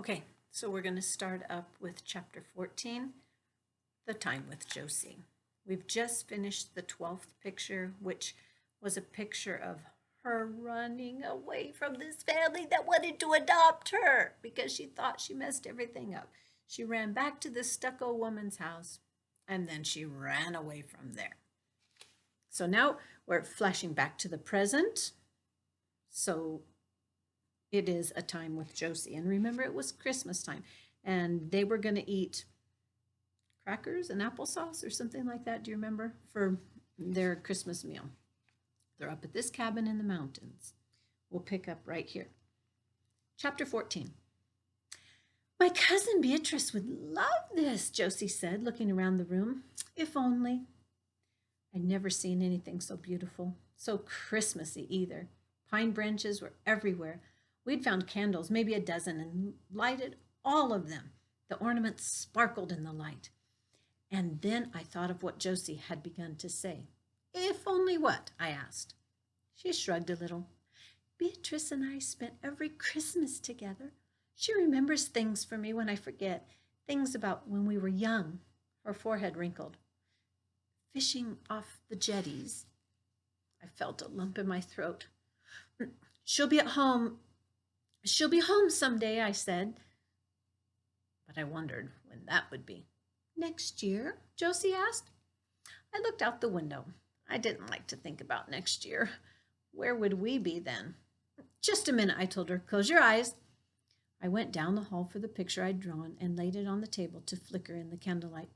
Okay, so we're going to start up with chapter 14, The Time with Josie. We've just finished the 12th picture, which was a picture of her running away from this family that wanted to adopt her because she thought she messed everything up. She ran back to the stucco woman's house and then she ran away from there. So now we're flashing back to the present. So it is a time with Josie. And remember, it was Christmas time and they were going to eat crackers and applesauce or something like that. Do you remember? For their Christmas meal. They're up at this cabin in the mountains. We'll pick up right here. Chapter 14. My cousin Beatrice would love this, Josie said, looking around the room. If only. I'd never seen anything so beautiful, so Christmassy either. Pine branches were everywhere. We'd found candles, maybe a dozen, and lighted all of them. The ornaments sparkled in the light. And then I thought of what Josie had begun to say. If only what? I asked. She shrugged a little. Beatrice and I spent every Christmas together. She remembers things for me when I forget, things about when we were young. Her forehead wrinkled. Fishing off the jetties. I felt a lump in my throat. She'll be home someday, I said. But I wondered when that would be. Next year? Josie asked. I looked out the window. I didn't like to think about next year. Where would we be then? Just a minute, I told her. Close your eyes. I went down the hall for the picture I'd drawn and laid it on the table to flicker in the candlelight.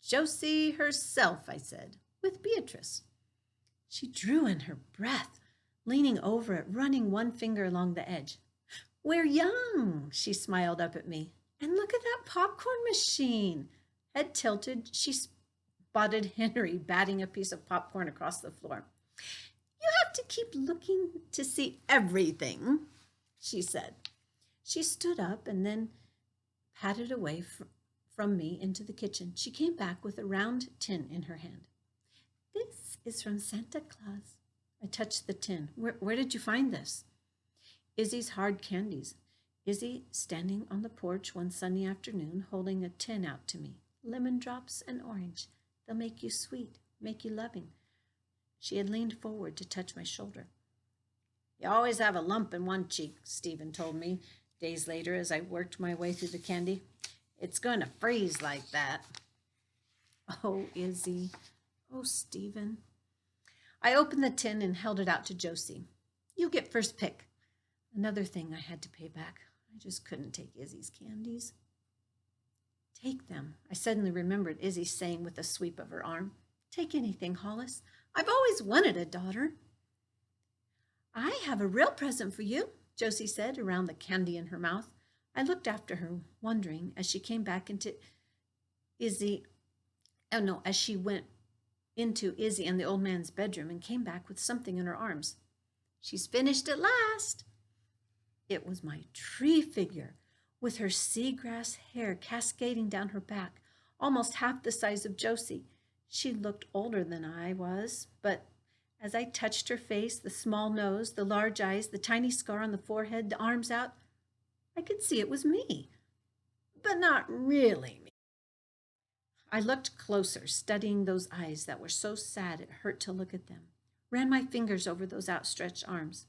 Josie herself, I said, with Beatrice. She drew in her breath, leaning over it, running one finger along the edge. We're young, she smiled up at me. And look at that popcorn machine. Head tilted, she spotted Henry batting a piece of popcorn across the floor. You have to keep looking to see everything, she said. She stood up and then padded away from me into the kitchen. She came back with a round tin in her hand. This is from Santa Claus. I touched the tin. Where did you find this? Izzy's hard candies. Izzy standing on the porch one sunny afternoon, holding a tin out to me. Lemon drops and orange. They'll make you sweet, make you loving. She had leaned forward to touch my shoulder. You always have a lump in one cheek, Stephen told me days later as I worked my way through the candy. It's going to freeze like that. Oh, Izzy. Oh, Stephen. I opened the tin and held it out to Josie. You get first pick. Another thing I had to pay back. I just couldn't take Izzy's candies. Take them, I suddenly remembered Izzy saying with a sweep of her arm. Take anything, Hollis. I've always wanted a daughter. I have a real present for you, Josie said, around the candy in her mouth. I looked after her, wondering as she came back into as she went into Izzy and the old man's bedroom and came back with something in her arms. She's finished at last. It was my tree figure, with her seagrass hair cascading down her back, almost half the size of Josie. She looked older than I was, but as I touched her face, the small nose, the large eyes, the tiny scar on the forehead, the arms out, I could see it was me, but not really me. I looked closer, studying those eyes that were so sad it hurt to look at them. Ran my fingers over those outstretched arms.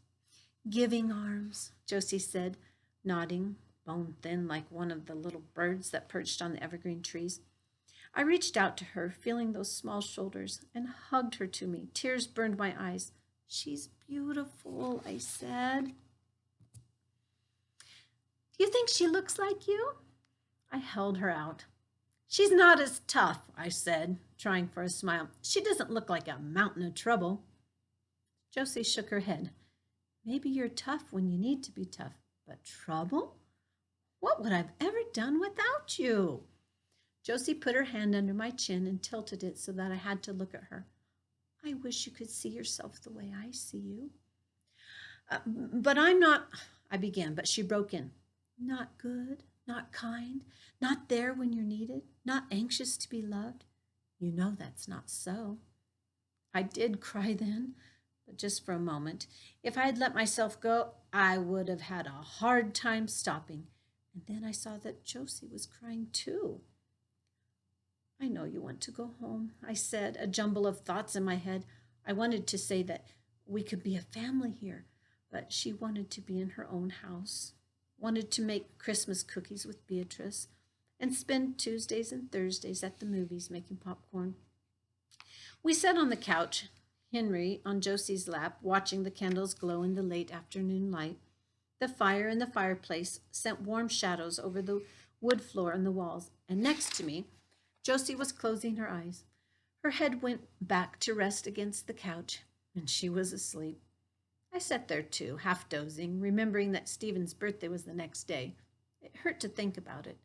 Giving arms, Josie said, nodding, bone thin like one of the little birds that perched on the evergreen trees. I reached out to her, feeling those small shoulders, and hugged her to me. Tears burned my eyes. She's beautiful, I said. Do you think she looks like you? I held her out. She's not as tough, I said, trying for a smile. She doesn't look like a mountain of trouble. Josie shook her head. Maybe you're tough when you need to be tough, but trouble? What would I've ever done without you? Josie put her hand under my chin and tilted it so that I had to look at her. I wish you could see yourself the way I see you. But I'm not, I began, but she broke in. Not good, not kind, not there when you're needed, not anxious to be loved. You know that's not so. I did cry then, but just for a moment. If I had let myself go, I would have had a hard time stopping. And then I saw that Josie was crying too. I know you want to go home, I said, a jumble of thoughts in my head. I wanted to say that we could be a family here, but she wanted to be in her own house, wanted to make Christmas cookies with Beatrice, and spend Tuesdays and Thursdays at the movies making popcorn. We sat on the couch, Henry on Josie's lap, watching the candles glow in the late afternoon light. The fire in the fireplace sent warm shadows over the wood floor and the walls, and next to me, Josie was closing her eyes. Her head went back to rest against the couch, and she was asleep. I sat there too, half dozing, remembering that Stephen's birthday was the next day. It hurt to think about it.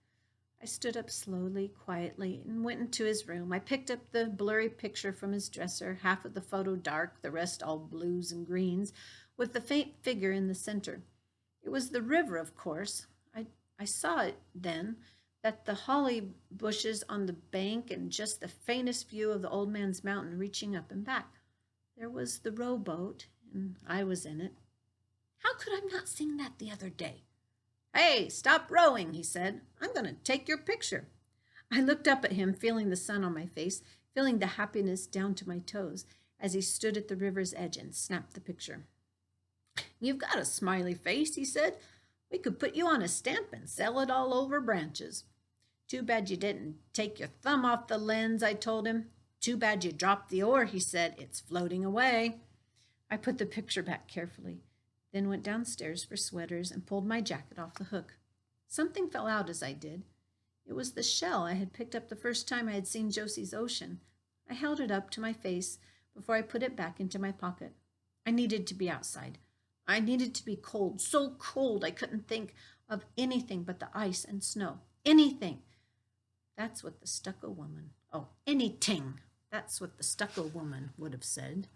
I stood up slowly, quietly, and went into his room. I picked up the blurry picture from his dresser, half of the photo dark, the rest all blues and greens, with the faint figure in the center. It was the river, of course. I saw it then, that the holly bushes on the bank and just the faintest view of the old man's mountain reaching up and back. There was the rowboat, and I was in it. How could I not sing that the other day? Hey, stop rowing, he said. I'm going to take your picture. I looked up at him, feeling the sun on my face, feeling the happiness down to my toes, as he stood at the river's edge and snapped the picture. You've got a smiley face, he said. We could put you on a stamp and sell it all over branches. Too bad you didn't take your thumb off the lens, I told him. Too bad you dropped the oar, he said. It's floating away. I put the picture back carefully, then went downstairs for sweaters and pulled my jacket off the hook. Something fell out as I did. It was the shell I had picked up the first time I had seen Josie's ocean. I held it up to my face before I put it back into my pocket. I needed to be outside. I needed to be cold, so cold I couldn't think of anything but the ice and snow. Anything. That's what the stucco woman, anything. That's what the stucco woman would have said.